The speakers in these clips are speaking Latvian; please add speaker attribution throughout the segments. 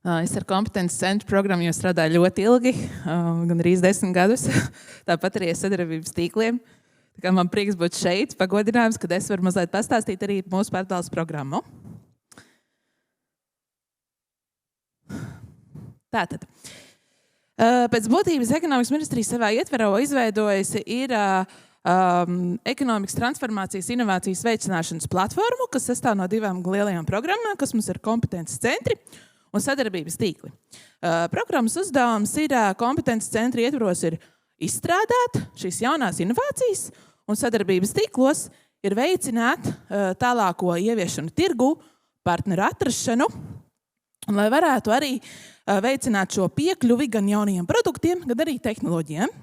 Speaker 1: Es ar kompetences centru programmu jau strādāju ļoti ilgi, gandrīz 10 gadus. Tāpat arī sadarbības tīkliem. Tā kā man prieks būt šeit, pagodinājums, kad es varu mazliet pastāstīt arī mūsu pārdales programmu. Tātad. Pēc būtības ekonomikas ministrija savā ietverā izveidojusi ir ekonomikas transformācijas inovācijas veicināšanas platformu, kas sastāv no 2 lielajām programmām, kas mums ir kompetences centri un sadarbības tīkli. Programmas uzdevums ir kompetences centri ietvaros ir izstrādāt šīs jaunās inovācijas un sadarbības tīklos ir veicināt tālāko ieviešanu tirgu, partneru atrašanu, un lai varētu arī veicināt šo piekļuvi gan jaunajiem produktiem, gan arī tehnoloģijām.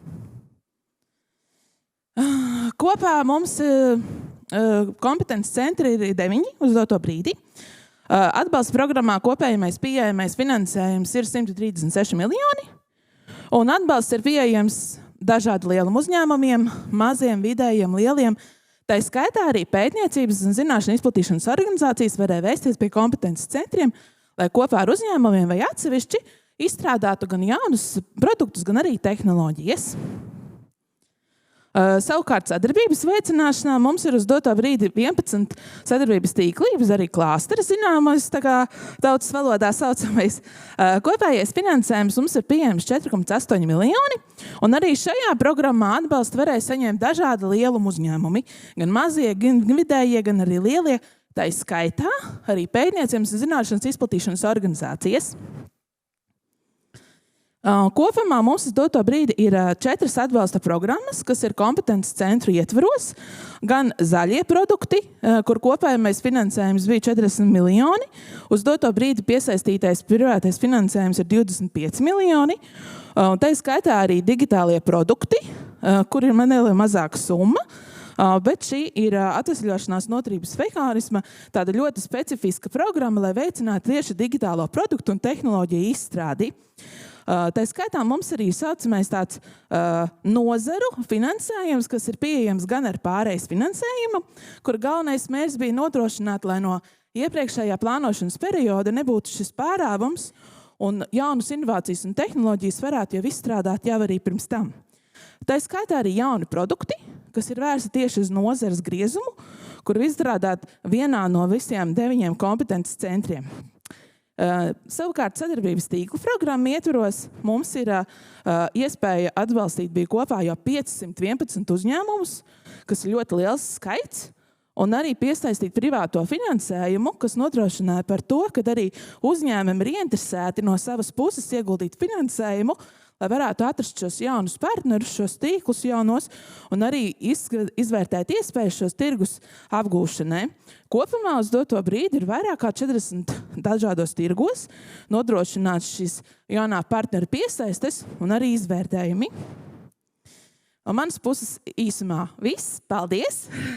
Speaker 1: Kopā mums kompetences centri ir 9 uz doto brīdi. Atbalsta programmā kopējamais pieejamais finansējums ir 136 miljoni, un atbalsts ir pieejams dažādu lielumu uzņēmumiem, maziem, vidējiem, lieliem. Tā skaitā arī pētniecības un zināšanu izplatīšanas organizācijas varēja vēsties pie kompetences centriem, lai kopā ar uzņēmumiem vai atsevišķi izstrādātu gan jaunus produktus, gan arī tehnoloģijas. Savukārt sadarbības veicināšanā mums ir uz doto brīdi 11 sadarbības tīklības, arī klāsteri zināmais, tā kā tautas valodā saucamais. Kopējais finansējums mums ir pieejams 4,8 miljoni, un arī šajā programmā atbalstu varēja saņemt dažādi lielumu uzņēmumi, gan mazie, gan vidējie, gan arī lielie, tā skaitā arī pētniecības un zināšanas izplatīšanas organizācijas. Kopumā mums uz doto brīdi ir 4 atbalsta programmas, kas ir kompetences centru ietvaros, gan zaļie produkti, kur kopējamais finansējums bija 40 miljoni, uz doto brīdi piesaistītais privātais finansējums ir 25 miljoni, tā skaitā arī digitālie produkti, kur ir neliela mazāka summa, bet šī ir atvesļošanās noturības mehānisma, tāda ļoti specifiska programma, lai veicinātu tieši digitālo produktu un tehnoloģiju izstrādi. Tā skaitā mums arī saucamais tāds nozaru finansējums, kas ir pieejams gan ar pārejas finansējumu, kur galvenais mērķis bija nodrošināt, lai no iepriekšējā plānošanas perioda nebūtu šis pārāvums un jaunas inovācijas un tehnoloģijas varētu jau izstrādāt jau arī pirms tam. Tā skaitā arī jauni produkti, kas ir vērsti tieši uz nozares griezumu, kur izstrādāt vienā no visiem 9 kompetences centriem. Savukārt sadarbības tīklu programmu ietvaros mums ir iespēja atbalstīt bija kopā jau 511 uzņēmumus, kas ir ļoti liels skaits, un arī piesaistīt privāto finansējumu, kas nodrošināja par to, ka arī uzņēmumi ir ieinteresēti no savas puses ieguldīt finansējumu, lai varētu atrast šos jaunus partnerus, šos tīklus jaunos, un arī izvērtēt iespējas šos tirgus apgūšanai. Kopumā uz doto brīdi ir vairāk kā 40 dažādos tirgos, nodrošināts šis jaunā partneru piesaistes un arī izvērtējumi. Un manas puses īsumā viss. Paldies!